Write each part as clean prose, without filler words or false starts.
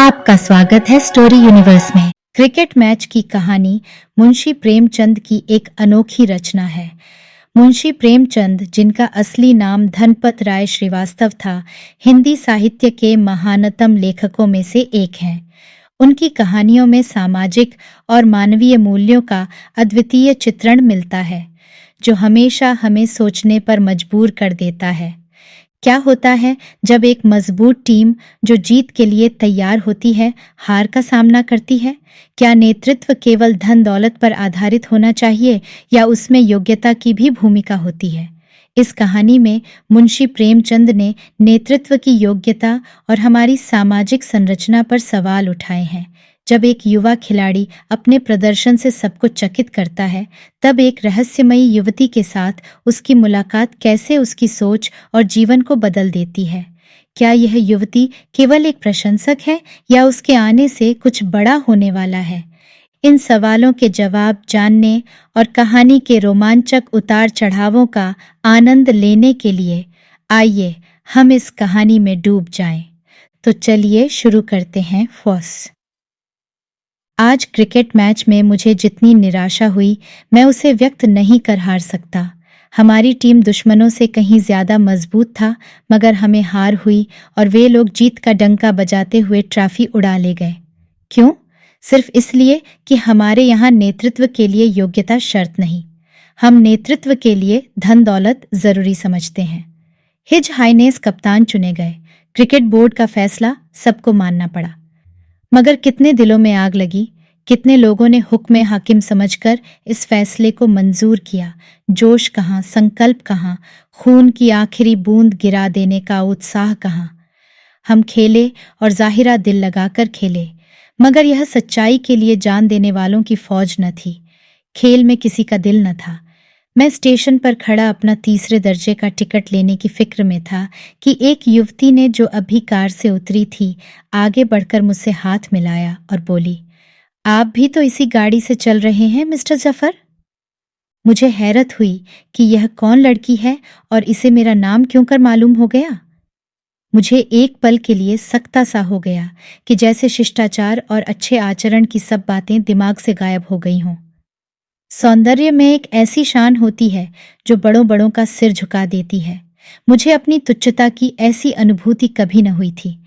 आपका स्वागत है स्टोरी यूनिवर्स में। क्रिकेट मैच की कहानी मुंशी प्रेमचंद की एक अनोखी रचना है। मुंशी प्रेमचंद, जिनका असली नाम धनपत राय श्रीवास्तव था, हिंदी साहित्य के महानतम लेखकों में से एक हैं। उनकी कहानियों में सामाजिक और मानवीय मूल्यों का अद्वितीय चित्रण मिलता है, जो हमेशा हमें सोचने पर मजबूर कर देता है। क्या होता है जब एक मजबूत टीम जो जीत के लिए तैयार होती है हार का सामना करती है? क्या नेतृत्व केवल धन दौलत पर आधारित होना चाहिए या उसमें योग्यता की भी भूमिका होती है? इस कहानी में मुंशी प्रेमचंद ने नेतृत्व की योग्यता और हमारी सामाजिक संरचना पर सवाल उठाए हैं। जब एक युवा खिलाड़ी अपने प्रदर्शन से सबको चकित करता है, तब एक रहस्यमयी युवती के साथ उसकी मुलाकात कैसे उसकी सोच और जीवन को बदल देती है। क्या यह युवती केवल एक प्रशंसक है या उसके आने से कुछ बड़ा होने वाला है? इन सवालों के जवाब जानने और कहानी के रोमांचक उतार चढ़ावों का आनंद लेने के लिए आइए हम इस कहानी में डूब जाएं। तो चलिए शुरू करते हैं। फॉस आज क्रिकेट मैच में मुझे जितनी निराशा हुई, मैं उसे व्यक्त नहीं कर हार सकता। हमारी टीम दुश्मनों से कहीं ज्यादा मजबूत था, मगर हमें हार हुई और वे लोग जीत का डंका बजाते हुए ट्रॉफी उड़ा ले गए। क्यों? सिर्फ इसलिए कि हमारे यहाँ नेतृत्व के लिए योग्यता शर्त नहीं। हम नेतृत्व के लिए धन दौलत जरूरी समझते हैं। हिज हाइनेस कप्तान चुने गए। क्रिकेट बोर्ड का फैसला सबको मानना पड़ा, मगर कितने दिलों में आग लगी। कितने लोगों ने हुक्म हाकिम समझकर इस फैसले को मंजूर किया। जोश कहाँ, संकल्प कहाँ, खून की आखिरी बूंद गिरा देने का उत्साह कहाँ। हम खेले और जाहिरा दिल लगाकर खेले, मगर यह सच्चाई के लिए जान देने वालों की फौज न थी। खेल में किसी का दिल न था। मैं स्टेशन पर खड़ा अपना तीसरे दर्जे का टिकट लेने की फिक्र में था कि एक युवती ने, जो अभी कार से उतरी थी, आगे बढ़कर मुझसे हाथ मिलाया और बोली, आप भी तो इसी गाड़ी से चल रहे हैं मिस्टर जफर? मुझे हैरत हुई कि यह कौन लड़की है और इसे मेरा नाम क्यों कर मालूम हो गया। मुझे एक पल के लिए सकता सा हो गया कि जैसे शिष्टाचार और अच्छे आचरण की सब बातें दिमाग से गायब हो गई हों। सौंदर्य में एक ऐसी शान होती है जो बड़ों बड़ों का सिर झुका देती है। मुझे अपनी तुच्छता की ऐसी अनुभूति कभी न हुई थी।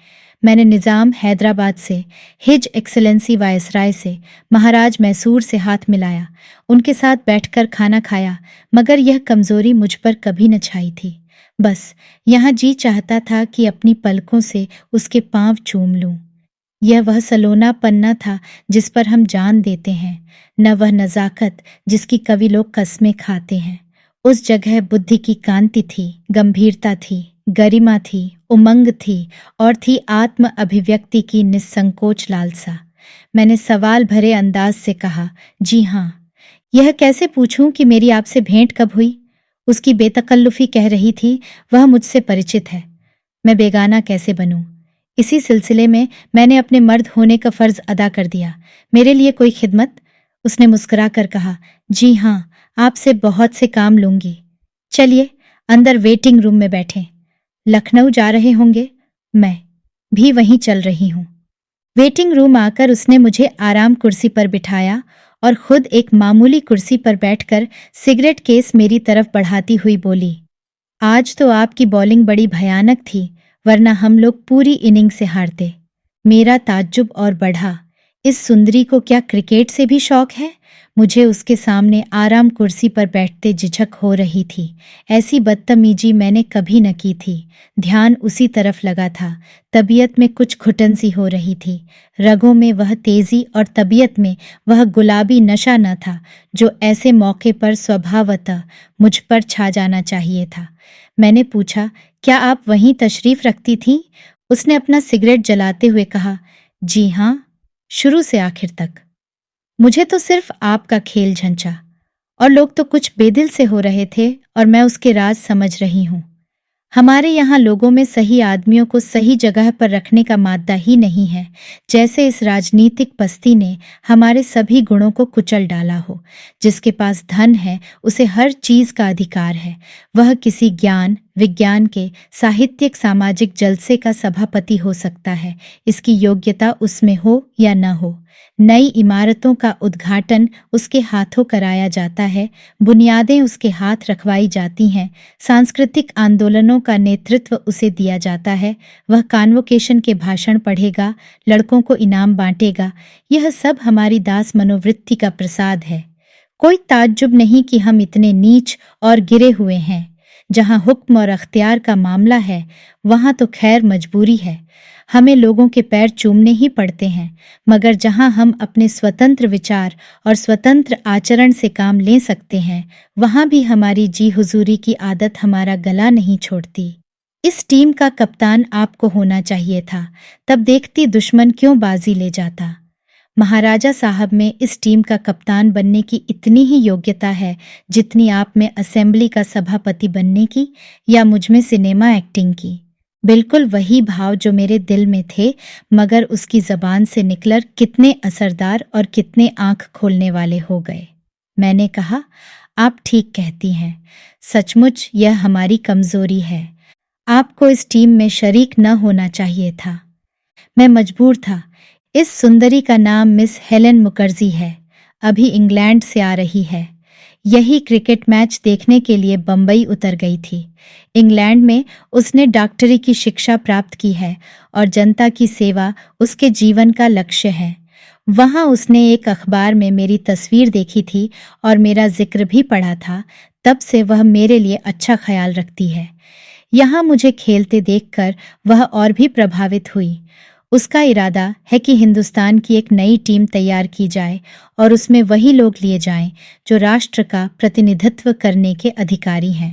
मैंने निज़ाम हैदराबाद से, हिज एक्सेलेंसी वायसराय से, महाराज मैसूर से हाथ मिलाया, उनके साथ बैठकर खाना खाया, मगर यह कमजोरी मुझ पर कभी न छाई थी। बस यहाँ जी चाहता था कि अपनी पलकों से उसके पांव चूम लूं। यह वह सलोना पन्ना था जिस पर हम जान देते हैं, न वह नजाकत जिसकी कवि लोग कस्में खाते हैं। उस जगह बुद्धि की कांति थी, गंभीरता थी, गरिमा थी, उमंग थी और थी आत्म अभिव्यक्ति की निस्संकोच लालसा। मैंने सवाल भरे अंदाज से कहा, जी हाँ। यह कैसे पूछूं कि मेरी आपसे भेंट कब हुई? उसकी बेतकल्लुफी कह रही थी, वह मुझसे परिचित है, मैं बेगाना कैसे बनूं? इसी सिलसिले में मैंने अपने मर्द होने का फर्ज अदा कर दिया। मेरे लिए कोई खिदमत? उसने मुस्कुरा कर कहा, जी हाँ, आपसे बहुत से काम लूंगी। चलिए अंदर वेटिंग रूम में बैठें। लखनऊ जा रहे होंगे? मैं भी वहीं चल रही हूँ। वेटिंग रूम आकर उसने मुझे आराम कुर्सी पर बिठाया और खुद एक मामूली कुर्सी पर बैठकर सिगरेट केस मेरी तरफ बढ़ाती हुई बोली, आज तो आपकी बॉलिंग बड़ी भयानक थी, वरना हम लोग पूरी इनिंग से हारते। मेरा ताज्जुब और बढ़ा। इस सुंदरी को क्या क्रिकेट से भी शौक है? मुझे उसके सामने आराम कुर्सी पर बैठते झिझक हो रही थी। ऐसी बदतमीजी मैंने कभी न की थी। ध्यान उसी तरफ लगा था। तबीयत में कुछ घुटन सी हो रही थी। रगों में वह तेजी और तबीयत में वह गुलाबी नशा न था जो ऐसे मौके पर स्वभावतः मुझ पर छा जाना चाहिए था। मैंने पूछा, क्या आप वहीं तशरीफ रखती थीं? उसने अपना सिगरेट जलाते हुए कहा, जी हाँ, शुरू से आखिर तक। मुझे तो सिर्फ आपका खेल झंझा, और लोग तो कुछ बेदिल से हो रहे थे और मैं उसके राज समझ रही हूँ। हमारे यहाँ लोगों में सही आदमियों को सही जगह पर रखने का मादा ही नहीं है, जैसे इस राजनीतिक पस्ती ने हमारे सभी गुणों को कुचल डाला हो। जिसके पास धन है उसे हर चीज का अधिकार है। वह किसी ज्ञान, विज्ञान के साहित्यिक सामाजिक जलसे का सभापति हो सकता है, इसकी योग्यता उसमें हो या न हो। नई इमारतों का उद्घाटन उसके हाथों कराया जाता है, बुनियादें उसके हाथ रखवाई जाती हैं, सांस्कृतिक आंदोलनों का नेतृत्व उसे दिया जाता है, वह कॉन्वोकेशन के भाषण पढ़ेगा, लड़कों को इनाम बांटेगा। यह सब हमारी दास मनोवृत्ति का प्रसाद है। कोई ताज्जुब नहीं कि हम इतने नीच और गिरे हुए हैं। जहां हुक्म और अख्तियार का मामला है, वहां तो खैर मजबूरी है, हमें लोगों के पैर चूमने ही पड़ते हैं। मगर जहां हम अपने स्वतंत्र विचार और स्वतंत्र आचरण से काम ले सकते हैं, वहां भी हमारी जी हुजूरी की आदत हमारा गला नहीं छोड़ती। इस टीम का कप्तान आपको होना चाहिए था, तब देखती दुश्मन क्यों बाजी ले जाता। महाराजा साहब में इस टीम का कप्तान बनने की इतनी ही योग्यता है जितनी आप में असेंबली का सभापति बनने की या मुझमें सिनेमा एक्टिंग की। बिल्कुल वही भाव जो मेरे दिल में थे, मगर उसकी जबान से निकलकर कितने असरदार और कितने आंख खोलने वाले हो गए। मैंने कहा, आप ठीक कहती हैं, सचमुच यह हमारी कमजोरी है। आपको इस टीम में शरीक न होना चाहिए था। मैं मजबूर था। इस सुंदरी का नाम मिस हेलेन मुखर्जी है, अभी इंग्लैंड से आ रही है। यही क्रिकेट मैच देखने के लिए बम्बई उतर गई थी। इंग्लैंड में उसने डॉक्टरी की शिक्षा प्राप्त की है और जनता की सेवा उसके जीवन का लक्ष्य है। वहाँ उसने एक अखबार में मेरी तस्वीर देखी थी और मेरा जिक्र भी पढ़ा था। तब से वह मेरे लिए अच्छा ख्याल रखती है। यहाँ मुझे खेलते देखकर वह और भी प्रभावित हुई। उसका इरादा है कि हिंदुस्तान की एक नई टीम तैयार की जाए और उसमें वही लोग लिए जाएं जो राष्ट्र का प्रतिनिधित्व करने के अधिकारी हैं।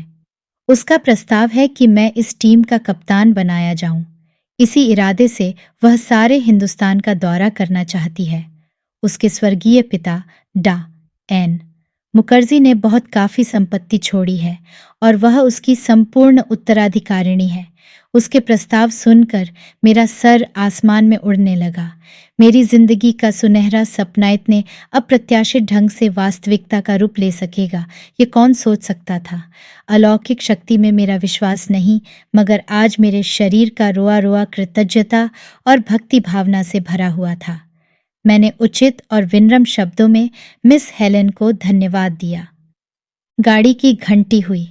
उसका प्रस्ताव है कि मैं इस टीम का कप्तान बनाया जाऊं। इसी इरादे से वह सारे हिंदुस्तान का दौरा करना चाहती है। उसके स्वर्गीय पिता डा एन मुखर्जी ने बहुत काफ़ी संपत्ति छोड़ी है और वह उसकी संपूर्ण उत्तराधिकारिणी है। उसके प्रस्ताव सुनकर मेरा सर आसमान में उड़ने लगा। मेरी जिंदगी का सुनहरा सपना इतने अप्रत्याशित ढंग से वास्तविकता का रूप ले सकेगा, ये कौन सोच सकता था। अलौकिक शक्ति में मेरा विश्वास नहीं, मगर आज मेरे शरीर का रोआ रोआ कृतज्ञता और भक्ति भावना से भरा हुआ था। मैंने उचित और विनम्र शब्दों में मिस हेलेन को धन्यवाद दिया। गाड़ी की घंटी हुई।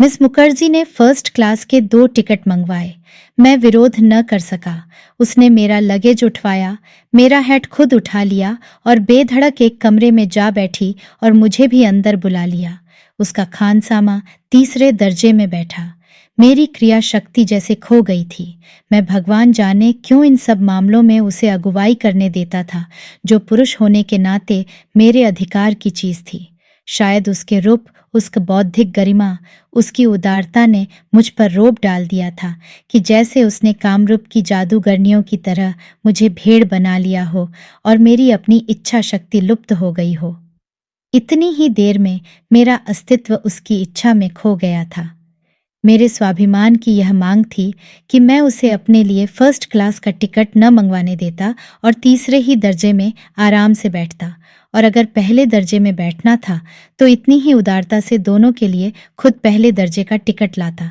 मिस मुखर्जी ने फर्स्ट क्लास के 2 टिकट मंगवाए। मैं विरोध न कर सका। उसने मेरा लगेज उठवाया, मेरा हैट खुद उठा लिया और बेधड़क एक कमरे में जा बैठी और मुझे भी अंदर बुला लिया। उसका खानसामा 3 दर्जे में बैठा। मेरी क्रिया शक्ति जैसे खो गई थी। मैं भगवान जाने क्यों इन सब मामलों में उसे अगुवाई करने देता था, जो पुरुष होने के नाते मेरे अधिकार की चीज थी। शायद उसके रूप, उसकी बौद्धिक गरिमा, उसकी उदारता ने मुझ पर रोब डाल दिया था कि जैसे उसने कामरूप की जादूगरनियों की तरह मुझे भेड़ बना लिया हो और मेरी अपनी इच्छा शक्ति लुप्त हो गई हो। इतनी ही देर में मेरा अस्तित्व उसकी इच्छा में खो गया था। मेरे स्वाभिमान की यह मांग थी कि मैं उसे अपने लिए फर्स्ट क्लास का टिकट न मंगवाने देता और 3 ही दर्जे में आराम से बैठता, और अगर पहले दर्जे में बैठना था तो इतनी ही उदारता से दोनों के लिए खुद पहले दर्जे का टिकट लाता।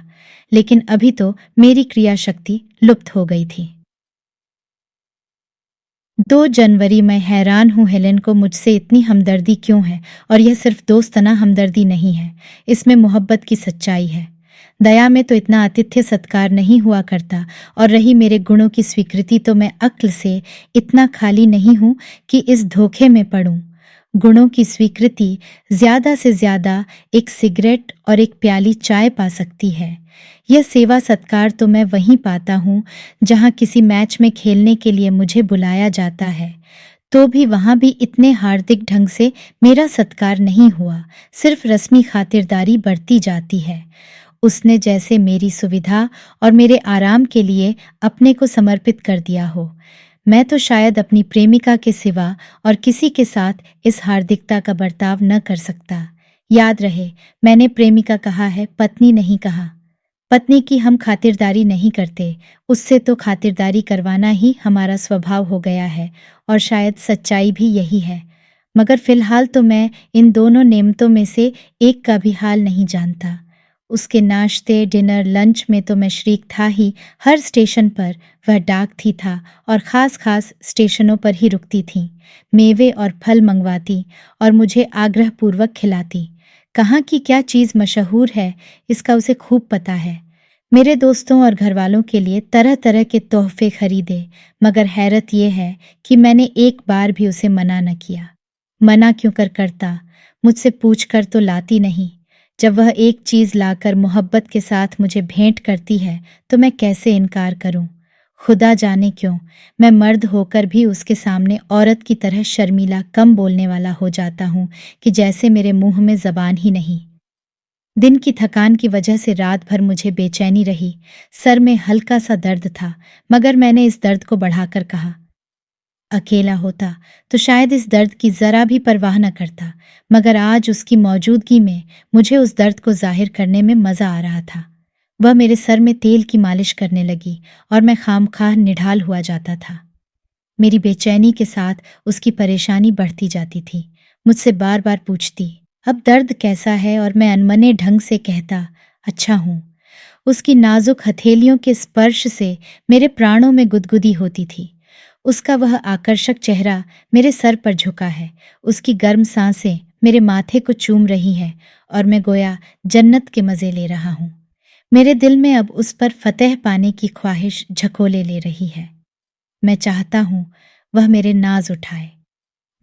लेकिन अभी तो मेरी क्रिया शक्ति लुप्त हो गई थी। 2 जनवरी मैं हैरान हूँ हेलेन को मुझसे इतनी हमदर्दी क्यों है, और यह सिर्फ दोस्तना हमदर्दी नहीं है, इसमें मोहब्बत की सच्चाई है। दया में तो इतना आतिथ्य सत्कार नहीं हुआ करता, और रही मेरे गुणों की स्वीकृति तो मैं अक्ल से इतना खाली नहीं हूँ कि इस धोखे में पड़ूं। गुणों की स्वीकृति ज्यादा से ज्यादा एक सिगरेट और एक प्याली चाय पा सकती है। यह सेवा सत्कार तो मैं वहीं पाता हूँ जहाँ किसी मैच में खेलने के लिए मुझे बुलाया जाता है, तो भी वहाँ भी इतने हार्दिक ढंग से मेरा सत्कार नहीं हुआ, सिर्फ रस्मी खातिरदारी बढ़ती जाती है। उसने जैसे मेरी सुविधा और मेरे आराम के लिए अपने को समर्पित कर दिया हो। मैं तो शायद अपनी प्रेमिका के सिवा और किसी के साथ इस हार्दिकता का बर्ताव न कर सकता। याद रहे, मैंने प्रेमिका कहा है, पत्नी नहीं कहा। पत्नी की हम खातिरदारी नहीं करते, उससे तो खातिरदारी करवाना ही हमारा स्वभाव हो गया है, और शायद सच्चाई भी यही है। मगर फिलहाल तो मैं इन दोनों नेमतों में से एक का भी हाल नहीं जानता। उसके नाश्ते, डिनर, लंच में तो मैं शरीक था ही। हर स्टेशन पर वह डाकथी था और ख़ास ख़ास स्टेशनों पर ही रुकती थी। मेवे और फल मंगवाती और मुझे आग्रहपूर्वक खिलाती। कहाँ की क्या चीज़ मशहूर है, इसका उसे खूब पता है। मेरे दोस्तों और घरवालों के लिए तरह तरह के तोहफे खरीदे, मगर हैरत यह है कि मैंने एक बार भी उसे मना न किया। मना क्यों करता, मुझसे पूछ कर तो लाती नहीं। जब वह एक चीज़ लाकर मोहब्बत के साथ मुझे भेंट करती है तो मैं कैसे इनकार करूं। खुदा जाने क्यों मैं मर्द होकर भी उसके सामने औरत की तरह शर्मीला, कम बोलने वाला हो जाता हूं कि जैसे मेरे मुंह में जबान ही नहीं। दिन की थकान की वजह से रात भर मुझे बेचैनी रही। सर में हल्का सा दर्द था, मगर मैंने इस दर्द को बढ़ाकर कहा, अकेला होता तो शायद इस दर्द की जरा भी परवाह न करता, मगर आज उसकी मौजूदगी में मुझे उस दर्द को जाहिर करने में मजा आ रहा था। वह मेरे सर में तेल की मालिश करने लगी और मैं खामखाह निढाल हुआ जाता था। मेरी बेचैनी के साथ उसकी परेशानी बढ़ती जाती थी। मुझसे बार बार पूछती, अब दर्द कैसा है, और मैं अनमने ढंग से कहता, अच्छा हूं। उसकी नाजुक हथेलियों के स्पर्श से मेरे प्राणों में गुदगुदी होती थी। उसका वह आकर्षक चेहरा मेरे सर पर झुका है, उसकी गर्म सांसें मेरे माथे को चूम रही हैं और मैं गोया जन्नत के मज़े ले रहा हूँ। मेरे दिल में अब उस पर फतह पाने की ख्वाहिश झकोले ले रही है। मैं चाहता हूँ वह मेरे नाज उठाए।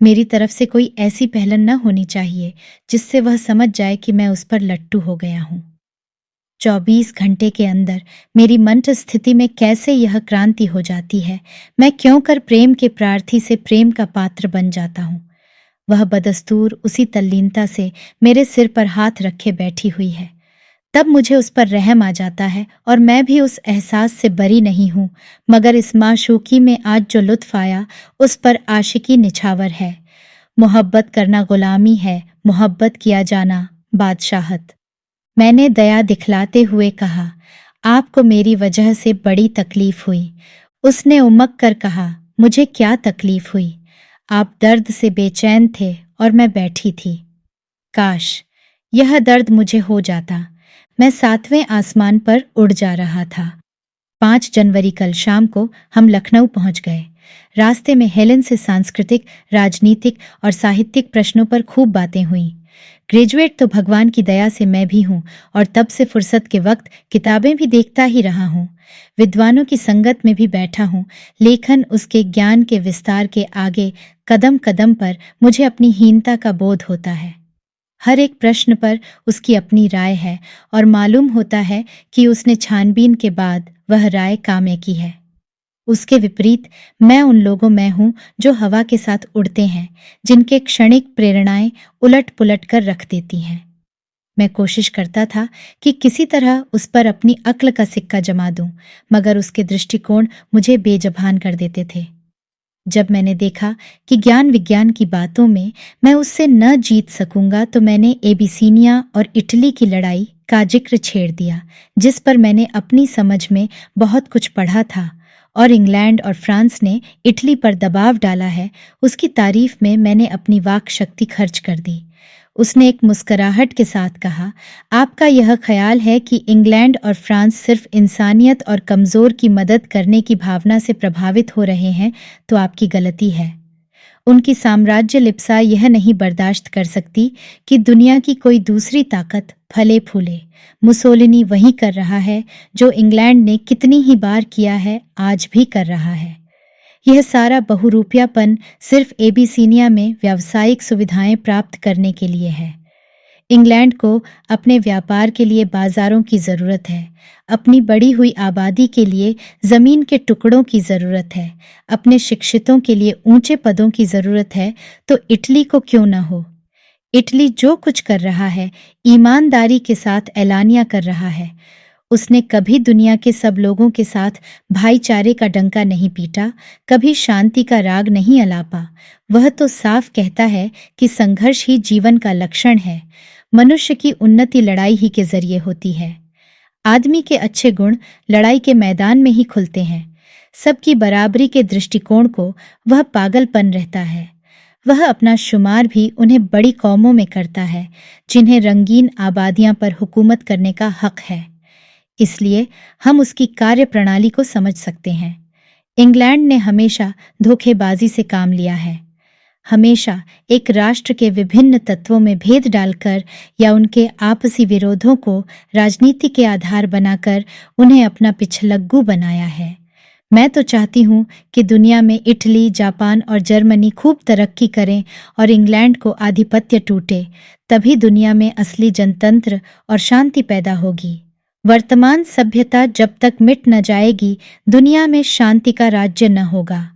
मेरी तरफ से कोई ऐसी पहलन न होनी चाहिए जिससे वह समझ जाए कि मैं उस पर लट्टू हो गया हूँ। 24 घंटे के अंदर मेरी मंथ स्थिति में कैसे यह क्रांति हो जाती है। मैं क्यों कर प्रेम के प्रार्थी से प्रेम का पात्र बन जाता हूँ। वह बदस्तूर उसी तल्लीनता से मेरे सिर पर हाथ रखे बैठी हुई है। तब मुझे उस पर रहम आ जाता है और मैं भी उस एहसास से बरी नहीं हूँ, मगर इस माशूकी में आज जो लुत्फ आया उस पर आशिकी निछावर है। मोहब्बत करना गुलामी है, मोहब्बत किया जाना बादशाहत। मैंने दया दिखलाते हुए कहा, आपको मेरी वजह से बड़ी तकलीफ हुई। उसने उमक कर कहा, मुझे क्या तकलीफ हुई, आप दर्द से बेचैन थे और मैं बैठी थी। काश यह दर्द मुझे हो जाता। मैं 7वें आसमान पर उड़ जा रहा था। 5 जनवरी कल शाम को हम लखनऊ पहुंच गए। रास्ते में हेलेन से सांस्कृतिक, राजनीतिक और साहित्यिक प्रश्नों पर खूब बातें हुईं। ग्रेजुएट तो भगवान की दया से मैं भी हूँ और तब से फुर्सत के वक्त किताबें भी देखता ही रहा हूँ। विद्वानों की संगत में भी बैठा हूँ। लेखन, उसके ज्ञान के विस्तार के आगे कदम कदम पर मुझे अपनी हीनता का बोध होता है। हर एक प्रश्न पर उसकी अपनी राय है और मालूम होता है कि उसने छानबीन के बाद वह राय कामे की है। उसके विपरीत मैं उन लोगों में हूँ जो हवा के साथ उड़ते हैं, जिनके क्षणिक प्रेरणाएं उलट पुलट कर रख देती हैं। मैं कोशिश करता था कि किसी तरह उस पर अपनी अक्ल का सिक्का जमा दूं, मगर उसके दृष्टिकोण मुझे बेजबान कर देते थे। जब मैंने देखा कि ज्ञान विज्ञान की बातों में मैं उससे न जीत सकूंगा तो मैंने एबिसीनिया और इटली की लड़ाई का जिक्र छेड़ दिया, जिस पर मैंने अपनी समझ में बहुत कुछ पढ़ा था, और इंग्लैंड और फ्रांस ने इटली पर दबाव डाला है, उसकी तारीफ में मैंने अपनी वाक शक्ति खर्च कर दी। उसने एक मुस्कुराहट के साथ कहा, आपका यह ख्याल है कि इंग्लैंड और फ्रांस सिर्फ इंसानियत और कमज़ोर की मदद करने की भावना से प्रभावित हो रहे हैं तो आपकी गलती है। उनकी साम्राज्य लिप्सा यह नहीं बर्दाश्त कर सकती कि दुनिया की कोई दूसरी ताकत फले फूले। मुसोलिनी वही कर रहा है जो इंग्लैंड ने कितनी ही बार किया है, आज भी कर रहा है। यह सारा बहुरूपियापन सिर्फ एबिसीनिया में व्यावसायिक सुविधाएं प्राप्त करने के लिए है। इंग्लैंड को अपने व्यापार के लिए बाजारों की ज़रूरत है, अपनी बढ़ी हुई आबादी के लिए ज़मीन के टुकड़ों की ज़रूरत है, अपने शिक्षितों के लिए ऊंचे पदों की ज़रूरत है, तो इटली को क्यों न हो। इटली जो कुछ कर रहा है ईमानदारी के साथ एलानिया कर रहा है। उसने कभी दुनिया के सब लोगों के साथ भाईचारे का डंका नहीं पीटा, कभी शांति का राग नहीं अलापा। वह तो साफ कहता है कि संघर्ष ही जीवन का लक्षण है। मनुष्य की उन्नति लड़ाई ही के जरिए होती है। आदमी के अच्छे गुण लड़ाई के मैदान में ही खुलते हैं। सबकी बराबरी के दृष्टिकोण को वह पागलपन रहता है। वह अपना शुमार भी उन्हें बड़ी कौमों में करता है जिन्हें रंगीन आबादियां पर हुकूमत करने का हक है। इसलिए हम उसकी कार्य प्रणाली को समझ सकते हैं। इंग्लैंड ने हमेशा धोखेबाजी से काम लिया है, हमेशा एक राष्ट्र के विभिन्न तत्वों में भेद डालकर या उनके आपसी विरोधों को राजनीति के आधार बनाकर उन्हें अपना पिछलग्गू बनाया है। मैं तो चाहती हूँ कि दुनिया में इटली, जापान और जर्मनी खूब तरक्की करें और इंग्लैंड को आधिपत्य टूटे, तभी दुनिया में असली जनतंत्र और शांति पैदा होगी। वर्तमान सभ्यता जब तक मिट न जाएगी, दुनिया में शांति का राज्य न होगा।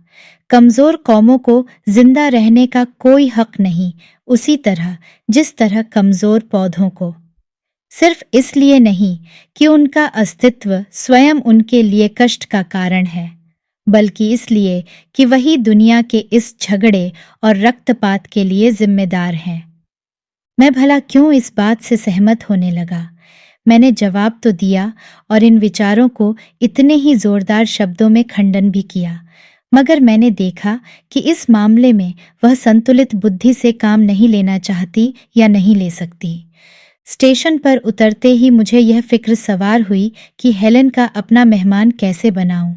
कमजोर कौमों को जिंदा रहने का कोई हक नहीं, उसी तरह जिस तरह कमजोर पौधों को। सिर्फ इसलिए नहीं कि उनका अस्तित्व स्वयं उनके लिए कष्ट का कारण है, बल्कि इसलिए कि वही दुनिया के इस झगड़े और रक्तपात के लिए जिम्मेदार हैं। मैं भला क्यों इस बात से सहमत होने लगा? मैंने जवाब तो दिया और इन विचारों को इतने ही जोरदार शब्दों में खंडन भी किया, मगर मैंने देखा कि इस मामले में वह संतुलित बुद्धि से काम नहीं लेना चाहती या नहीं ले सकती। स्टेशन पर उतरते ही मुझे यह फिक्र सवार हुई कि हेलेन का अपना मेहमान कैसे बनाऊं।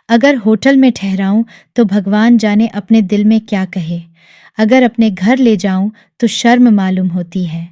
अगर होटल में ठहराऊं तो भगवान जाने अपने दिल में क्या कहे। अगर अपने घर ले जाऊं तो शर्म मालूम होती है।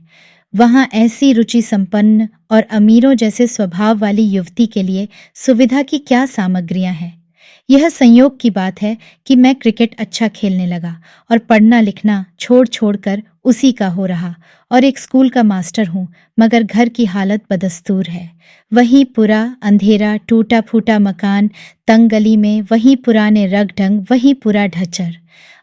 वहां ऐसी रुचि संपन्न और अमीरों जैसे स्वभाव वाली युवती के लिए सुविधा की क्या सामग्रियां हैं। यह संयोग की बात है कि मैं क्रिकेट अच्छा खेलने लगा और पढ़ना लिखना छोड़ छोड़कर उसी का हो रहा, और एक स्कूल का मास्टर हूँ, मगर घर की हालत बदस्तूर है। वही पूरा अंधेरा, टूटा फूटा मकान, तंग गली में वही पुराने रग ढंग, वही पूरा ढचर।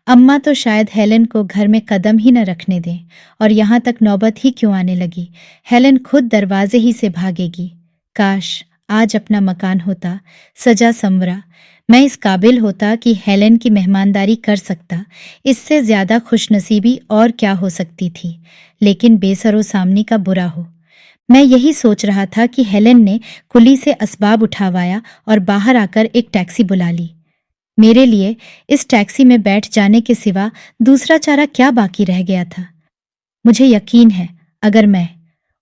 अम्मा तो शायद हेलेन को घर में कदम ही न रखने दें, और यहाँ तक नौबत ही क्यों आने लगी। हेलेन खुद दरवाजे ही से भागेगी। काश आज अपना मकान होता, सजा संवरा। मैं इस काबिल होता कि हेलेन की मेहमानदारी कर सकता। इससे ज्यादा खुशनसीबी और क्या हो सकती थी, लेकिन बेसरो सामनी का बुरा हो। मैं यही सोच रहा था कि हेलेन ने कुली से असबाब उठावाया और बाहर आकर एक टैक्सी बुला ली। मेरे लिए इस टैक्सी में बैठ जाने के सिवा दूसरा चारा क्या बाकी रह गया था। मुझे यकीन है अगर मैं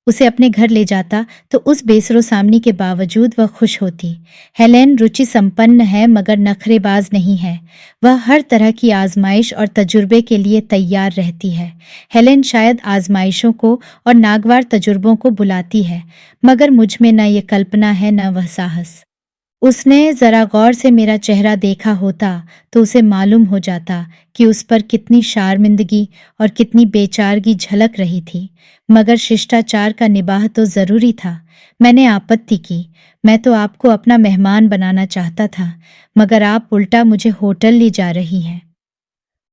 उसे अपने घर ले जाता तो उस बेसरो सामनी के बावजूद वह खुश होती। हेलेन रुचि संपन्न है मगर नखरेबाज नहीं है। वह हर तरह की आजमाइश और तजुर्बे के लिए तैयार रहती है। हेलेन शायद आजमाइशों को और नागवार तजुर्बों को बुलाती है, मगर मुझ में न ये कल्पना है न वह साहस। उसने जरा गौर से मेरा चेहरा देखा होता तो उसे मालूम हो जाता कि उस पर कितनी शार्मिंदगी और कितनी बेचारगी झलक रही थी, मगर शिष्टाचार का निबाह तो जरूरी था। मैंने आपत्ति की। मैं तो आपको अपना मेहमान बनाना चाहता था, मगर आप उल्टा मुझे होटल ले जा रही हैं।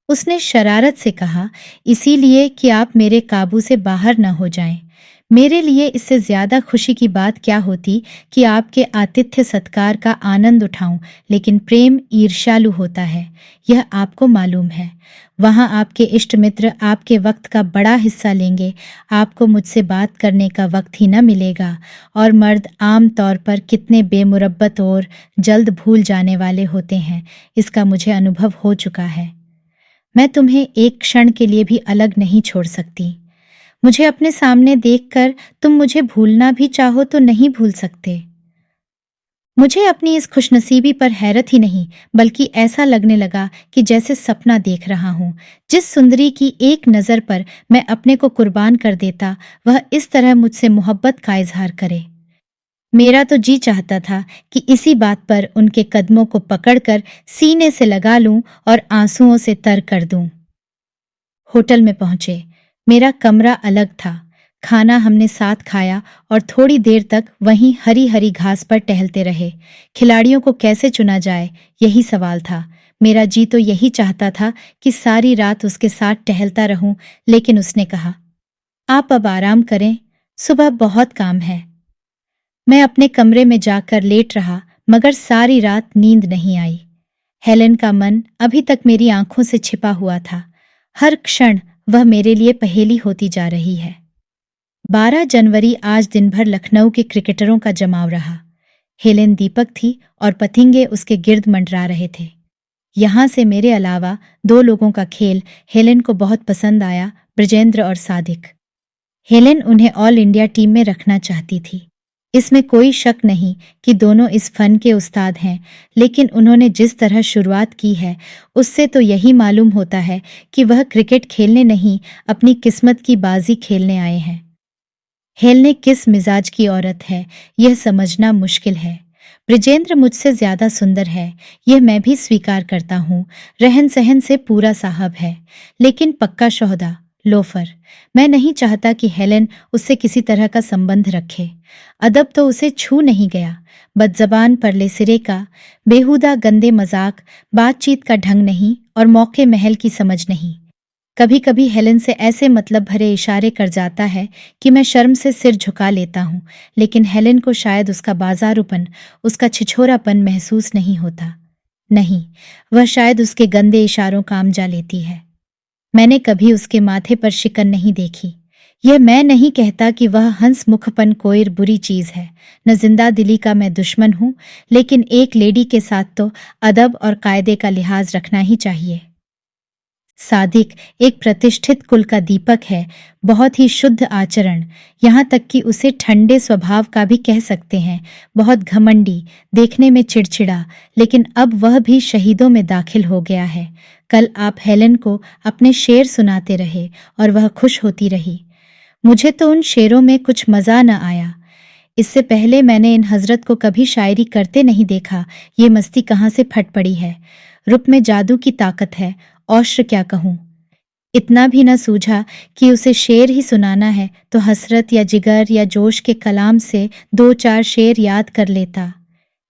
उसने शरारत से कहा, इसीलिए कि आप मेरे काबू से बाहर न हो जाएं। मेरे लिए इससे ज्यादा खुशी की बात क्या होती कि आपके आतिथ्य सत्कार का आनंद उठाऊं, लेकिन प्रेम ईर्ष्यालु होता है, यह आपको मालूम है। वहां आपके इष्ट मित्र आपके वक्त का बड़ा हिस्सा लेंगे, आपको मुझसे बात करने का वक्त ही न मिलेगा, और मर्द आम तौर पर कितने बेमुरब्बत और जल्द भूल जाने वाले होते हैं, इसका मुझे अनुभव हो चुका है। मैं तुम्हें एक क्षण के लिए भी अलग नहीं छोड़ सकती। मुझे अपने सामने देखकर तुम मुझे भूलना भी चाहो तो नहीं भूल सकते। मुझे अपनी इस खुशनसीबी पर हैरत ही नहीं, बल्कि ऐसा लगने लगा कि जैसे सपना देख रहा हूं। जिस सुंदरी की एक नजर पर मैं अपने को कुर्बान कर देता, वह इस तरह मुझसे मोहब्बत का इजहार करे। मेरा तो जी चाहता था कि इसी बात पर उनके कदमों को पकड़कर सीने से लगा लूं और आंसुओं से तर कर दूं। होटल में पहुंचे। मेरा कमरा अलग था। खाना हमने साथ खाया और थोड़ी देर तक वहीं हरी हरी घास पर टहलते रहे। खिलाड़ियों को कैसे चुना जाए, यही सवाल था। मेरा जी तो यही चाहता था कि सारी रात उसके साथ टहलता रहूं, लेकिन उसने कहा, आप अब आराम करें, सुबह बहुत काम है। मैं अपने कमरे में जाकर लेट रहा, मगर सारी रात नींद नहीं आई। हेलेन का मन अभी तक मेरी आंखों से छिपा हुआ था। हर क्षण वह मेरे लिए पहेली होती जा रही है। 12 जनवरी आज दिन भर लखनऊ के क्रिकेटरों का जमाव रहा। हेलेन दीपक थी और पथिंगे उसके गिर्द मंडरा रहे थे। यहाँ से मेरे अलावा 2 लोगों का खेल हेलेन को बहुत पसंद आया, ब्रिजेंद्र और सादिक। हेलेन उन्हें ऑल इंडिया टीम में रखना चाहती थी। इसमें कोई शक नहीं कि दोनों इस फन के उस्ताद हैं, लेकिन उन्होंने जिस तरह शुरुआत की है, उससे तो यही मालूम होता है कि वह क्रिकेट खेलने नहीं, अपनी किस्मत की बाजी खेलने आए हैं। हेलेन किस मिजाज की औरत है, यह समझना मुश्किल है। ब्रिजेंद्र मुझसे ज्यादा सुंदर है, यह मैं भी स्वीकार करता हूँ। रहन सहन से पूरा साहब है, लेकिन पक्का शोहदा, लोफर। मैं नहीं चाहता कि हेलेन उससे किसी तरह का संबंध रखे। अदब तो उसे छू नहीं गया। बदजबान परले सिरे का, बेहुदा गंदे मजाक, बातचीत का ढंग नहीं और मौके महल की समझ नहीं। कभी कभी हेलेन से ऐसे मतलब भरे इशारे कर जाता है कि मैं शर्म से सिर झुका लेता हूँ, लेकिन हेलेन को शायद उसका बाजारूपन, उसका छिछोरापन महसूस नहीं होता। नहीं, वह शायद उसके गंदे इशारों का आमजा लेती है। मैंने कभी उसके माथे पर शिकन नहीं देखी। यह मैं नहीं कहता कि वह हंसमुखपन कोई बुरी चीज है, न जिंदा दिली का मैं दुश्मन हूं, लेकिन एक लेडी के साथ तो अदब और कायदे का लिहाज रखना ही चाहिए। सादिक एक प्रतिष्ठित कुल का दीपक है, बहुत ही शुद्ध आचरण, यहाँ तक कि उसे ठंडे स्वभाव का भी कह सकते हैं। बहुत घमंडी, देखने में चिड़चिड़ा, लेकिन अब वह भी शहीदों में दाखिल हो गया है। कल आप हेलेन को अपने शेर सुनाते रहे और वह खुश होती रही। मुझे तो उन शेरों में कुछ मज़ा न आया। इससे पहले मैंने इन हजरत को कभी शायरी करते नहीं देखा। ये मस्ती कहाँ से फट पड़ी है। रुप में जादू की ताकत है, औश्र क्या कहूँ। इतना भी न सूझा कि उसे शेर ही सुनाना है तो हसरत या जिगर या जोश के कलाम से 2-4 शेर याद कर लेता।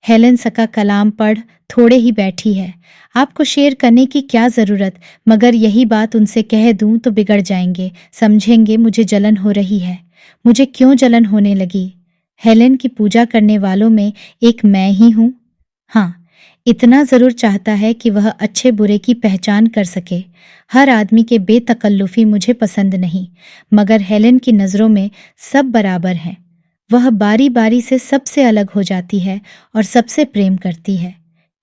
हेलेन सका कलाम पढ़ थोड़े ही बैठी है, आपको शेर करने की क्या ज़रूरत, मगर यही बात उनसे कह दूं तो बिगड़ जाएंगे, समझेंगे मुझे जलन हो रही है। मुझे क्यों जलन होने लगी? हेलेन की पूजा करने वालों में एक मैं ही हूँ। हाँ, इतना ज़रूर चाहता है कि वह अच्छे बुरे की पहचान कर सके। हर आदमी के बेतकल्लुफ़ी मुझे पसंद नहीं, मगर हेलेन की नज़रों में सब बराबर हैं। वह बारी बारी से सबसे अलग हो जाती है और सबसे प्रेम करती है।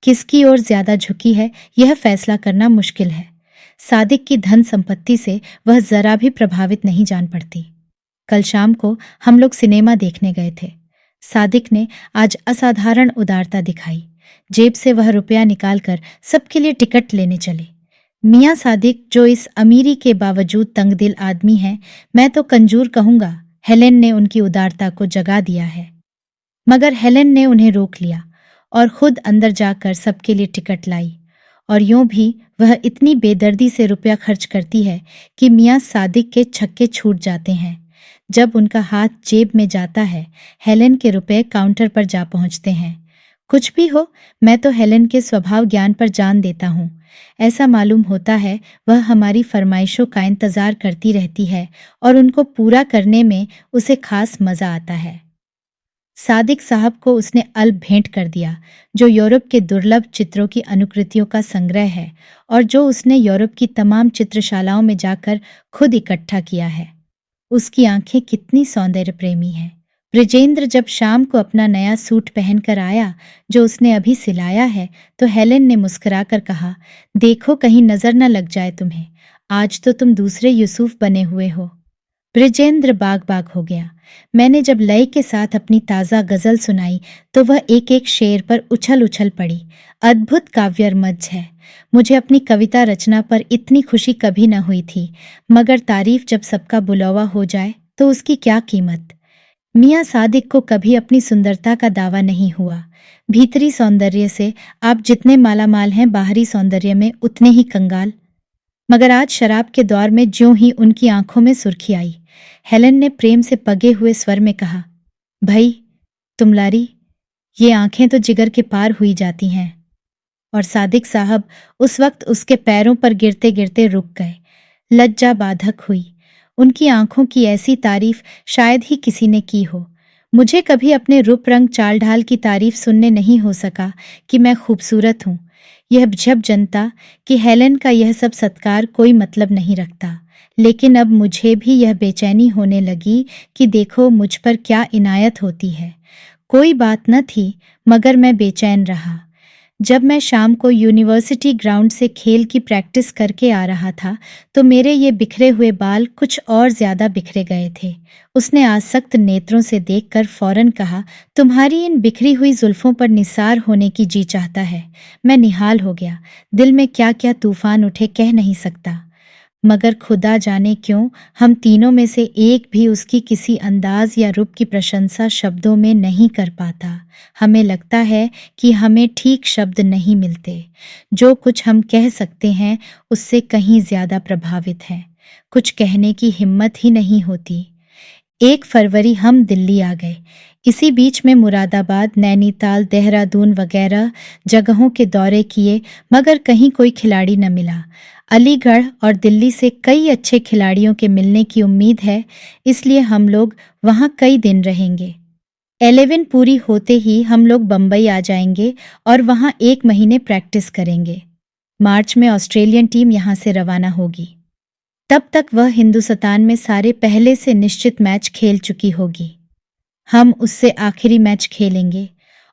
किसकी ओर ज्यादा झुकी है, यह फैसला करना मुश्किल है। सादिक की धन संपत्ति से वह जरा भी प्रभावित नहीं जान पड़ती। कल शाम को हम लोग सिनेमा देखने गए थे। सादिक ने आज असाधारण उदारता दिखाई। जेब से वह रुपया निकालकर सबके लिए टिकट लेने चले। मियाँ सादिक जो इस अमीरी के बावजूद तंगदिल आदमी हैं, मैं तो कंजूर कहूँगा। हेलेन ने उनकी उदारता को जगा दिया है, मगर हेलेन ने उन्हें रोक लिया और खुद अंदर जाकर सबके लिए टिकट लाई। और यूं भी वह इतनी बेदर्दी से रुपया खर्च करती है कि मियाँ सादिक के छक्के छूट जाते हैं। जब उनका हाथ जेब में जाता है, हेलेन के रुपए काउंटर पर जा पहुंचते हैं। कुछ भी हो, मैं तो हेलेन के स्वभाव ज्ञान पर जान देता हूँ। ऐसा मालूम होता है वह हमारी फरमाइशों का इंतजार करती रहती है और उनको पूरा करने में उसे खास मजा आता है। सादिक साहब को उसने अल्प भेंट कर दिया, जो यूरोप के दुर्लभ चित्रों की अनुकृतियों का संग्रह है और जो उसने यूरोप की तमाम चित्रशालाओं में जाकर खुद इकट्ठा किया है। उसकी आंखें कितनी सौंदर्य प्रेमी हैं। ब्रिजेंद्र जब शाम को अपना नया सूट पहनकर आया, जो उसने अभी सिलाया है, तो हेलेन ने मुस्कुराकर कहा, देखो कहीं नजर न लग जाए तुम्हें, आज तो तुम दूसरे यूसुफ बने हुए हो। ब्रिजेंद्र बाग बाग हो गया। मैंने जब लय के साथ अपनी ताज़ा गज़ल सुनाई तो वह एक एक शेर पर उछल उछल पड़ी। अद्भुत काव्यरमज है। मुझे अपनी कविता रचना पर इतनी खुशी कभी न हुई थी, मगर तारीफ जब सबका बुलावा हो जाए तो उसकी क्या कीमत। मियाँ सादिक को कभी अपनी सुंदरता का दावा नहीं हुआ। भीतरी सौंदर्य से आप जितने मालामाल हैं, बाहरी सौंदर्य में उतने ही कंगाल। मगर आज शराब के दौर में ज्यों ही उनकी आंखों में सुर्खी आई, हेलेन ने प्रेम से पगे हुए स्वर में कहा, भाई तुमलारी, ये आंखें तो जिगर के पार हुई जाती हैं। और सादिक साहब उस वक्त उसके पैरों पर गिरते गिरते रुक गए। लज्जा बाधक हुई। उनकी आंखों की ऐसी तारीफ शायद ही किसी ने की हो। मुझे कभी अपने रूप रंग चाल ढाल की तारीफ सुनने नहीं हो सका कि मैं खूबसूरत हूँ। यह जब जनता कि हेलेन का यह सब सत्कार कोई मतलब नहीं रखता, लेकिन अब मुझे भी यह बेचैनी होने लगी कि देखो मुझ पर क्या इनायत होती है। कोई बात न थी, मगर मैं बेचैन रहा। जब मैं शाम को यूनिवर्सिटी ग्राउंड से खेल की प्रैक्टिस करके आ रहा था तो मेरे ये बिखरे हुए बाल कुछ और ज्यादा बिखरे गए थे। उसने आसक्त नेत्रों से देखकर फौरन कहा, तुम्हारी इन बिखरी हुई जुल्फों पर निसार होने की जी चाहता है। मैं निहाल हो गया। दिल में क्या क्या तूफान उठे कह नहीं सकता, मगर खुदा जाने क्यों हम तीनों में से एक भी उसकी किसी अंदाज या रूप की प्रशंसा शब्दों में नहीं कर पाता। हमें लगता है कि हमें ठीक शब्द नहीं मिलते। जो कुछ हम कह सकते हैं उससे कहीं ज्यादा प्रभावित हैं। कुछ कहने की हिम्मत ही नहीं होती। 1 फरवरी हम दिल्ली आ गए। इसी बीच में मुरादाबाद, नैनीताल, देहरादून वगैरह जगहों के दौरे किए, मगर कहीं कोई खिलाड़ी न मिला। अलीगढ़ और दिल्ली से कई अच्छे खिलाड़ियों के मिलने की उम्मीद है, इसलिए हम लोग वहाँ कई दिन रहेंगे। 11 पूरी होते ही हम लोग बम्बई आ जाएंगे और वहाँ 1 महीने प्रैक्टिस करेंगे। मार्च में ऑस्ट्रेलियन टीम यहाँ से रवाना होगी। तब तक वह हिंदुस्तान में सारे पहले से निश्चित मैच खेल चुकी होगी। हम उससे आखिरी मैच खेलेंगे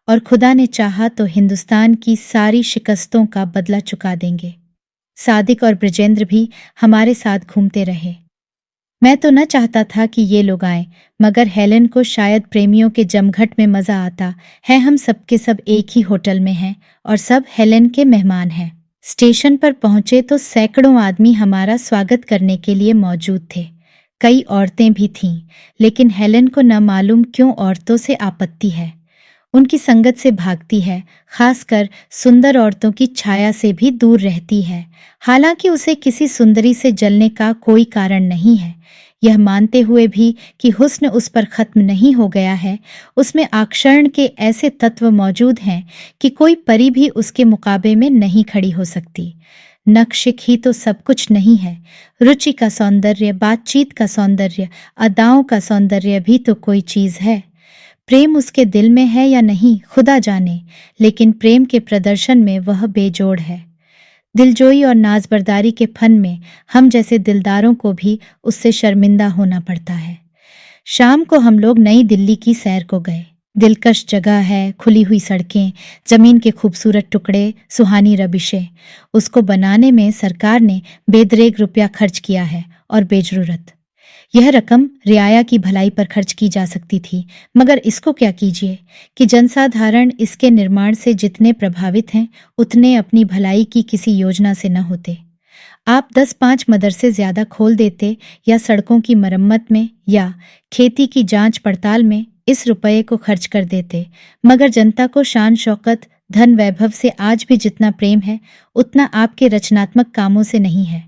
और खुदा ने चाहा तो हिंदुस्तान की सारी शिकस्तों का बदला चुका देंगे। सादिक और ब्रिजेंद्र भी हमारे साथ घूमते रहे। मैं तो न चाहता था कि ये लोग आए, मगर हेलेन को शायद प्रेमियों के जमघट में मजा आता है। हम सब के सब एक ही होटल में हैं और सब हेलेन के मेहमान हैं। स्टेशन पर पहुंचे तो सैकड़ों आदमी हमारा स्वागत करने के लिए मौजूद थे। कई औरतें भी थीं, लेकिन हेलेन को न मालूम क्यों औरतों से आपत्ति है। उनकी संगत से भागती है, खासकर सुंदर औरतों की छाया से भी दूर रहती है। हालांकि उसे किसी सुंदरी से जलने का कोई कारण नहीं है। यह मानते हुए भी कि हुस्न उस पर खत्म नहीं हो गया है, उसमें आकर्षण के ऐसे तत्व मौजूद हैं कि कोई परी भी उसके मुकाबले में नहीं खड़ी हो सकती। नक्शिक ही तो सब कुछ नहीं है। रुचि का सौंदर्य, बातचीत का सौंदर्य, अदाओं का सौंदर्य भी तो कोई चीज है। प्रेम उसके दिल में है या नहीं खुदा जाने, लेकिन प्रेम के प्रदर्शन में वह बेजोड़ है। दिलजोई और नाजबरदारी के फन में हम जैसे दिलदारों को भी उससे शर्मिंदा होना पड़ता है। शाम को हम लोग नई दिल्ली की सैर को गए। दिलकश जगह है, खुली हुई सड़कें, जमीन के खूबसूरत टुकड़े, सुहानी रबिशें। उसको बनाने में सरकार ने बेदरेग रुपया खर्च किया है और बेजरूरत। यह रकम रियाया की भलाई पर खर्च की जा सकती थी, मगर इसको क्या कीजिए कि जनसाधारण इसके निर्माण से जितने प्रभावित हैं उतने अपनी भलाई की किसी योजना से न होते। आप 10-5 मदरसे ज्यादा खोल देते या सड़कों की मरम्मत में या खेती की जांच पड़ताल में इस रुपये को खर्च कर देते, मगर जनता को शान शौकत, धन वैभव से आज भी जितना प्रेम है उतना आपके रचनात्मक कामों से नहीं है।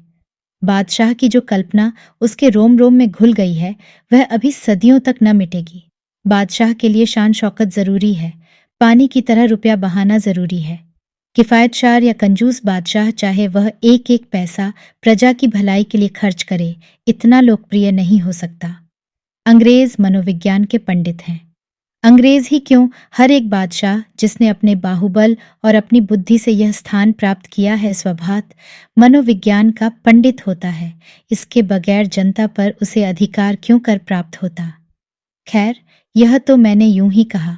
बादशाह की जो कल्पना उसके रोम रोम में घुल गई है वह अभी सदियों तक न मिटेगी। बादशाह के लिए शान शौकत जरूरी है, पानी की तरह रुपया बहाना जरूरी है। किफायतशार या कंजूस बादशाह चाहे वह एक एक पैसा प्रजा की भलाई के लिए खर्च करे, इतना लोकप्रिय नहीं हो सकता। अंग्रेज मनोविज्ञान के पंडित हैं। अंग्रेज ही क्यों, हर एक बादशाह जिसने अपने बाहुबल और अपनी बुद्धि से यह स्थान प्राप्त किया है स्वभावतः मनोविज्ञान का पंडित होता है। इसके बगैर जनता पर उसे अधिकार क्यों कर प्राप्त होता। खैर, यह तो मैंने यूं ही कहा।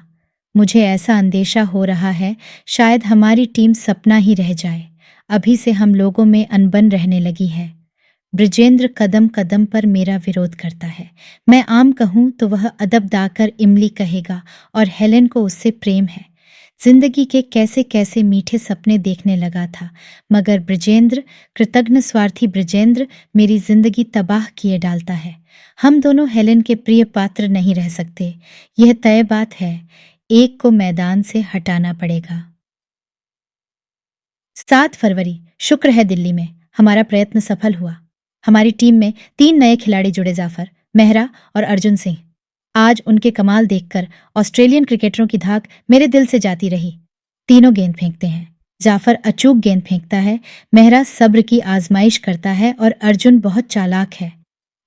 मुझे ऐसा अंदेशा हो रहा है शायद हमारी टीम सपना ही रह जाए। अभी से हम लोगों में अनबन रहने लगी है। ब्रिजेंद्र कदम कदम पर मेरा विरोध करता है। मैं आम कहूं तो वह अदब दाकर इमली कहेगा और हेलेन को उससे प्रेम है। जिंदगी के कैसे कैसे मीठे सपने देखने लगा था, मगर ब्रिजेंद्र, कृतज्ञ स्वार्थी ब्रिजेंद्र मेरी जिंदगी तबाह किए डालता है। हम दोनों हेलेन के प्रिय पात्र नहीं रह सकते, यह तय बात है। एक को मैदान से हटाना पड़ेगा। 7 फरवरी, शुक्र है दिल्ली में हमारा प्रयत्न सफल हुआ। हमारी टीम में 3 नए खिलाड़ी जुड़े, जाफर, मेहरा और अर्जुन सिंह। आज उनके कमाल देखकर ऑस्ट्रेलियन क्रिकेटरों की धाक मेरे दिल से जाती रही। तीनों गेंद फेंकते हैं। जाफर अचूक गेंद फेंकता है, मेहरा सब्र की आजमाइश करता है और अर्जुन बहुत चालाक है।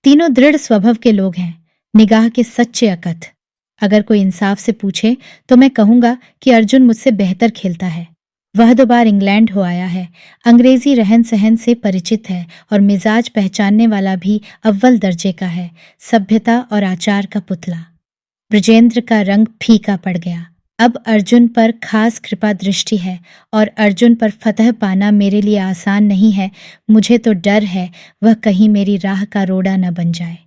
तीनों दृढ़ स्वभाव के लोग हैं, निगाह के सच्चे अकथ। अगर कोई इंसाफ से पूछे तो मैं कहूंगा कि अर्जुन मुझसे बेहतर खेलता है। वह 2 बार इंग्लैंड हो आया है, अंग्रेजी रहन सहन से परिचित है और मिजाज पहचानने वाला भी अव्वल दर्जे का है, सभ्यता और आचार का पुतला। ब्रिजेंद्र का रंग फीका पड़ गया। अब अर्जुन पर खास कृपा दृष्टि है और अर्जुन पर फतह पाना मेरे लिए आसान नहीं है। मुझे तो डर है वह कहीं मेरी राह का रोड़ा न बन जाए।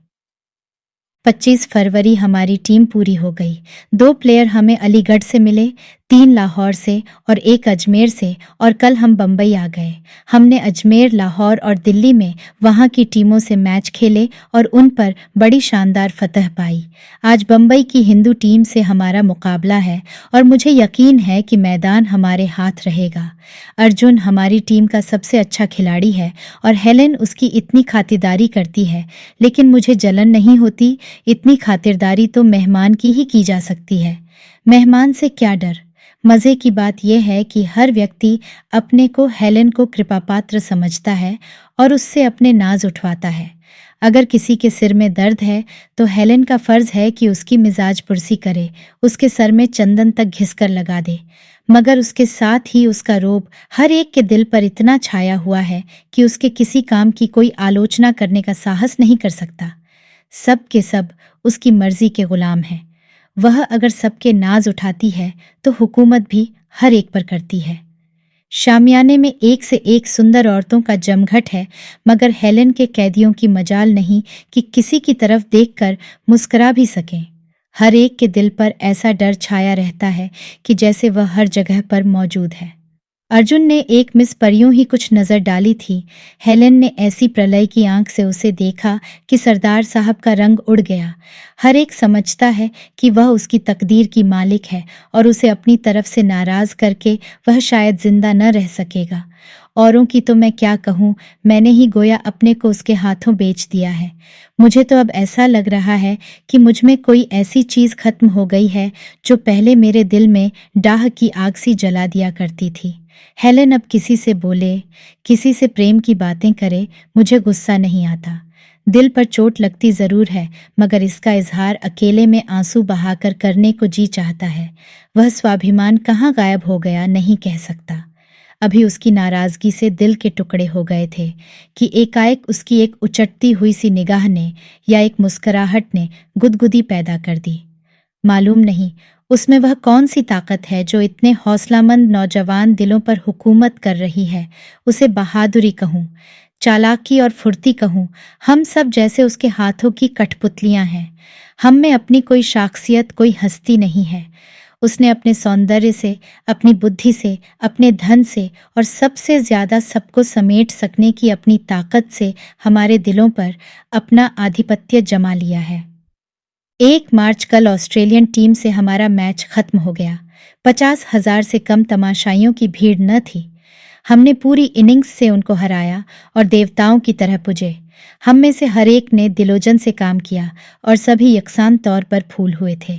25 फरवरी हमारी टीम पूरी हो गई। 2 प्लेयर हमें अलीगढ़ से मिले, 3 लाहौर से और 1 अजमेर से, और कल हम बम्बई आ गए। हमने अजमेर, लाहौर और दिल्ली में वहाँ की टीमों से मैच खेले और उन पर बड़ी शानदार फतह पाई। आज बम्बई की हिंदू टीम से हमारा मुकाबला है और मुझे यकीन है कि मैदान हमारे हाथ रहेगा। अर्जुन हमारी टीम का सबसे अच्छा खिलाड़ी है और हेलेन उसकी इतनी खातिरदारी करती है, लेकिन मुझे जलन नहीं होती। इतनी खातिरदारी तो मेहमान की ही की जा सकती है। मेहमान से क्या डर। मज़े की बात यह है कि हर व्यक्ति अपने को हेलेन को कृपापात्र समझता है और उससे अपने नाज उठवाता है। अगर किसी के सिर में दर्द है तो हेलेन का फर्ज है कि उसकी मिजाज पुरसी करे, उसके सर में चंदन तक घिसकर लगा दे। मगर उसके साथ ही उसका रोब हर एक के दिल पर इतना छाया हुआ है कि उसके किसी काम की कोई आलोचना करने का साहस नहीं कर सकता। सब के सब उसकी मर्जी के गुलाम हैं। वह अगर सबके नाज उठाती है तो हुकूमत भी हर एक पर करती है। शामियाने में एक से एक सुंदर औरतों का जमघट है, मगर हेलेन के कैदियों की मजाल नहीं कि किसी की तरफ देखकर मुस्कुरा भी सकें। हर एक के दिल पर ऐसा डर छाया रहता है कि जैसे वह हर जगह पर मौजूद है। अर्जुन ने एक मिस पर यूं ही कुछ नजर डाली थी। हेलेन ने ऐसी प्रलय की आंख से उसे देखा कि सरदार साहब का रंग उड़ गया। हर एक समझता है कि वह उसकी तकदीर की मालिक है और उसे अपनी तरफ से नाराज करके वह शायद जिंदा न रह सकेगा। औरों की तो मैं क्या कहूँ, मैंने ही गोया अपने को उसके हाथों बेच दिया है। मुझे तो अब ऐसा लग रहा है कि मुझ में कोई ऐसी चीज खत्म हो गई है जो पहले मेरे दिल में डाह की आग सी जला दिया करती थी। हेलेन अब किसी से बोले, किसी से प्रेम की बातें करे, मुझे गुस्सा नहीं आता। दिल पर चोट लगती जरूर है, मगर इसका इजहार अकेले में आंसू बहाकर करने को जी चाहता है। वह स्वाभिमान कहाँ गायब हो गया नहीं कह सकता। अभी उसकी नाराजगी से दिल के टुकड़े हो गए थे कि एकाएक उसकी एक उचटती हुई सी निगाह ने या एक मुस्कुराहट ने गुदगुदी पैदा कर दी। मालूम नहीं उसमें वह कौन सी ताकत है जो इतने हौसलामंद नौजवान दिलों पर हुकूमत कर रही है। उसे बहादुरी कहूँ, चालाकी और फुर्ती कहूँ, हम सब जैसे उसके हाथों की कठपुतलियां हैं। हम में अपनी कोई शाख्सियत, कोई हस्ती नहीं है। उसने अपने सौंदर्य से, अपनी बुद्धि से, अपने धन से और सबसे ज्यादा सबको समेट सकने की अपनी ताकत से हमारे दिलों पर अपना आधिपत्य जमा लिया है। 1 मार्च कल ऑस्ट्रेलियन टीम से हमारा मैच खत्म हो गया। 50,000 से कम तमाशाइयों की भीड़ न थी। हमने पूरी इनिंग्स से उनको हराया और देवताओं की तरह पूजे। हम में से हर एक ने दिलोजन से काम किया और सभी यकसान तौर पर फूल हुए थे।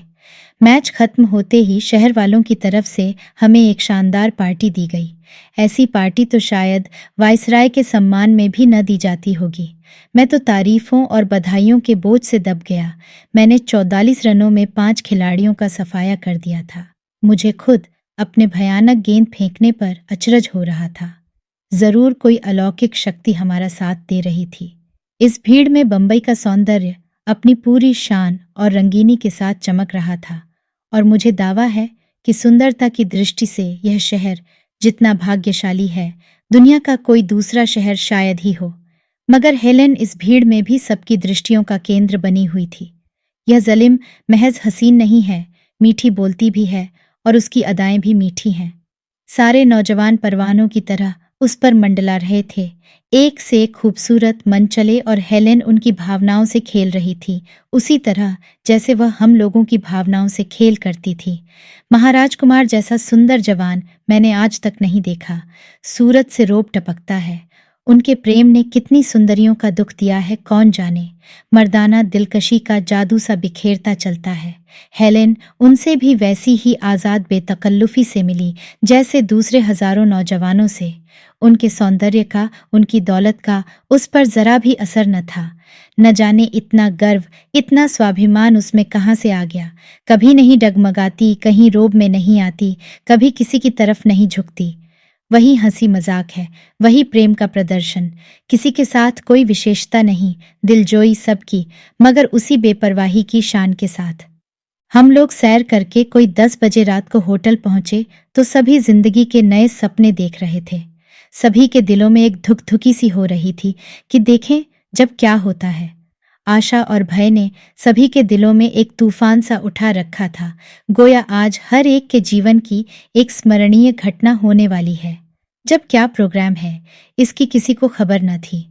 मैच खत्म होते ही शहर वालों की तरफ से हमें एक शानदार पार्टी दी गई। ऐसी पार्टी तो शायद वायसराय के सम्मान में भी न दी जाती होगी। मैं तो तारीफों और बधाइयों के बोझ से दब गया। मैंने 44 रनों में 5 खिलाड़ियों का सफाया कर दिया था। मुझे खुद अपने भयानक गेंद फेंकने पर अचरज हो रहा था। जरूर कोई अलौकिक शक्ति हमारा साथ दे रही थी। इस भीड़ में बंबई का सौंदर्य अपनी पूरी शान और रंगीनी के साथ चमक रहा था और मुझे दावा है कि सुंदरता की दृष्टि से यह शहर जितना भाग्यशाली है, दुनिया का कोई दूसरा शहर शायद ही हो। मगर हेलेन इस भीड़ में भी सबकी दृष्टियों का केंद्र बनी हुई थी। यह जलिम महज हसीन नहीं है, मीठी बोलती भी है और उसकी अदाएं भी मीठी हैं। सारे नौजवान परवानों की तरह उस पर मंडला रहे थे, एक से एक खूबसूरत, मनचले, और हेलेन उनकी भावनाओं से खेल रही थी, उसी तरह जैसे वह हम लोगों की भावनाओं से खेल करती थी। महाराज कुमार जैसा सुंदर जवान मैंने आज तक नहीं देखा। सूरत से रोब टपकता है। उनके प्रेम ने कितनी सुंदरियों का दुख दिया है कौन जाने। मर्दाना दिलकशी का जादू सा बिखेरता चलता है। हेलेन उनसे भी वैसी ही आज़ाद बेतकल्लुफी से मिली जैसे दूसरे हजारों नौजवानों से। उनके सौंदर्य का, उनकी दौलत का उस पर जरा भी असर न था। न जाने इतना गर्व, इतना स्वाभिमान उसमें कहाँ से आ गया। कभी नहीं डगमगाती, कहीं रोब में नहीं आती, कभी किसी की तरफ नहीं झुकती। वही हंसी मजाक है, वही प्रेम का प्रदर्शन। किसी के साथ कोई विशेषता नहीं, दिलजोई सबकी, मगर उसी बेपरवाही की शान के साथ। हम लोग सैर करके कोई 10 बजे रात को होटल पहुंचे तो सभी जिंदगी के नए सपने देख रहे थे। सभी के दिलों में एक धुकधुकी सी हो रही थी कि देखें जब क्या होता है। आशा और भय ने सभी के दिलों में एक तूफान सा उठा रखा था, गोया आज हर एक के जीवन की एक स्मरणीय घटना होने वाली है। जब क्या प्रोग्राम है, इसकी किसी को खबर न थी।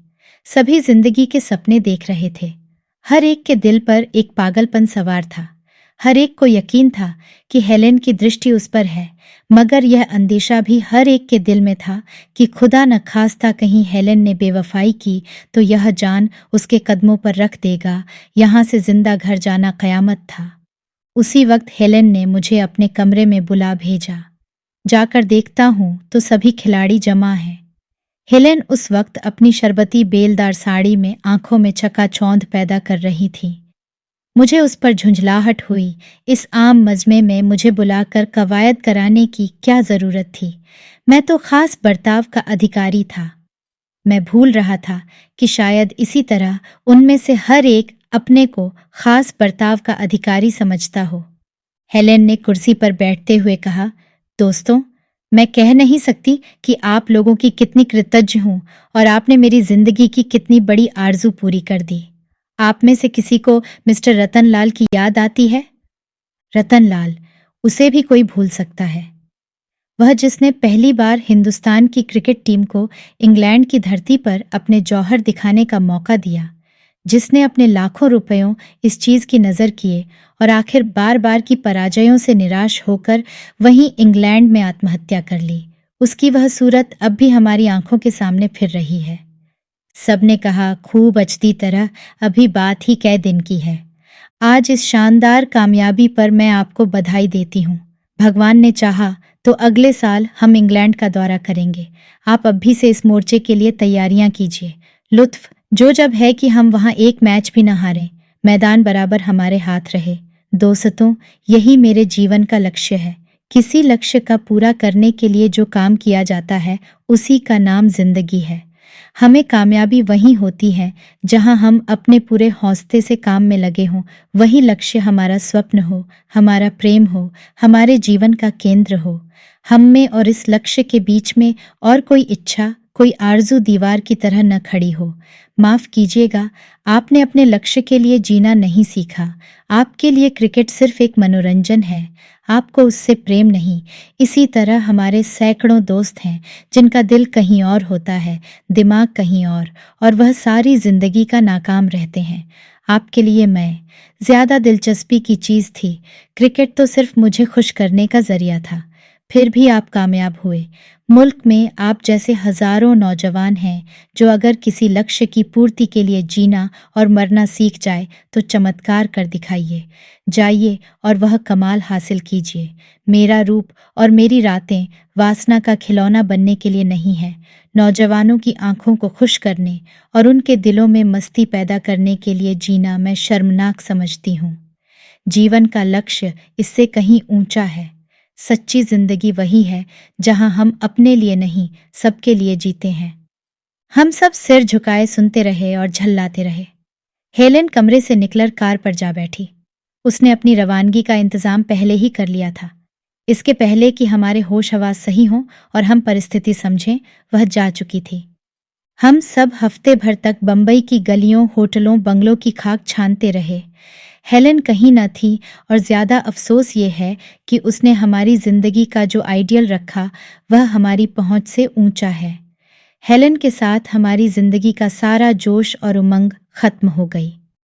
सभी जिंदगी के सपने देख रहे थे। हर एक के दिल पर एक पागलपन सवार था। हर एक को यकीन था कि हेलेन की दृष्टि उस पर है, मगर यह अंदेशा भी हर एक के दिल में था कि खुदा न खास्ता कहीं हेलेन ने बेवफाई की तो यह जान उसके कदमों पर रख देगा। यहाँ से जिंदा घर जाना कयामत था। उसी वक्त हेलेन ने मुझे अपने कमरे में बुला भेजा। जाकर देखता हूँ तो सभी खिलाड़ी जमा हैं। हेलेन उस वक्त अपनी शरबती बेलदार साड़ी में आंखों में चकाचौंध पैदा कर रही थी। मुझे उस पर झुंझलाहट हुई। इस आम मजमे में मुझे बुलाकर कवायद कराने की क्या जरूरत थी? मैं तो खास बर्ताव का अधिकारी था। मैं भूल रहा था कि शायद इसी तरह उनमें से हर एक अपने को खास बर्ताव का अधिकारी समझता हो। हेलेन ने कुर्सी पर बैठते हुए कहा, दोस्तों, मैं कह नहीं सकती कि आप लोगों की कितनी कृतज्ञ हूं और आपने मेरी जिंदगी की कितनी बड़ी आरजू पूरी कर दी। आप में से किसी को मिस्टर रतनलाल की याद आती है? रतनलाल, उसे भी कोई भूल सकता है। वह जिसने पहली बार हिंदुस्तान की क्रिकेट टीम को इंग्लैंड की धरती पर अपने जौहर दिखाने का मौका दिया, जिसने अपने लाखों रुपयों इस चीज की नजर किए और आखिर बार बार की पराजयों से निराश होकर वहीं इंग्लैंड में आत्महत्या कर ली। उसकी वह सूरत अब भी हमारी आंखों के सामने फिर रही है। सबने कहा, खूब अच्छी तरह, अभी बात ही कै दिन की है। आज इस शानदार कामयाबी पर मैं आपको बधाई देती हूँ। भगवान ने चाहा तो अगले साल हम इंग्लैंड का दौरा करेंगे। आप अभी से इस मोर्चे के लिए तैयारियां कीजिए। लुत्फ जो जब है कि हम वहां एक मैच भी न हारें, मैदान बराबर हमारे हाथ रहे। दोस्तों, यही मेरे जीवन का लक्ष्य है। किसी लक्ष्य का पूरा करने के लिए जो काम किया जाता है, उसी का नाम जिंदगी है। हमें कामयाबी वहीं होती है जहां हम अपने पूरे हौसले से काम में लगे हों। वही लक्ष्य हमारा स्वप्न हो, हमारा प्रेम हो, हमारे जीवन का केंद्र हो। हम में और इस लक्ष्य के बीच में और कोई इच्छा, कोई आरजू दीवार की तरह न खड़ी हो। माफ कीजिएगा, आपने अपने लक्ष्य के लिए जीना नहीं सीखा। आपके लिए क्रिकेट सिर्फ एक मनोरंजन है, आपको उससे प्रेम नहीं। इसी तरह हमारे सैकड़ों दोस्त हैं जिनका दिल कहीं और होता है, दिमाग कहीं और वह सारी जिंदगी का नाकाम रहते हैं। आपके लिए मैं ज्यादा दिलचस्पी की चीज थी। क्रिकेट तो सिर्फ मुझे खुश करने का जरिया था। फिर भी आप कामयाब हुए। मुल्क में आप जैसे हजारों नौजवान हैं जो अगर किसी लक्ष्य की पूर्ति के लिए जीना और मरना सीख जाए तो चमत्कार कर दिखाइए। जाइए और वह कमाल हासिल कीजिए। मेरा रूप और मेरी रातें वासना का खिलौना बनने के लिए नहीं है, नौजवानों की आंखों को खुश करने और उनके दिलों में मस्ती पैदा करने के लिए जीना मैं शर्मनाक समझती हूँ। जीवन का लक्ष्य इससे कहीं ऊंचा है। सच्ची जिंदगी वही है जहां हम अपने लिए नहीं, सबके लिए जीते हैं। हम सब सिर झुकाए सुनते रहे और झल्लाते रहे। हेलेन कमरे से निकलकर कार पर जा बैठी। उसने अपनी रवानगी का इंतजाम पहले ही कर लिया था। इसके पहले कि हमारे होश हवास सही हों और हम परिस्थिति समझें, वह जा चुकी थी। हम सब हफ्ते भर तक बंबई की गलियों, होटलों, बंगलों की खाक छानते रहे। हेलेन कहीं न थी और ज्यादा अफसोस ये है कि उसने हमारी जिंदगी का जो आइडियल रखा वह हमारी पहुंच से ऊंचा है। हेलेन के साथ हमारी जिंदगी का सारा जोश और उमंग खत्म हो गई।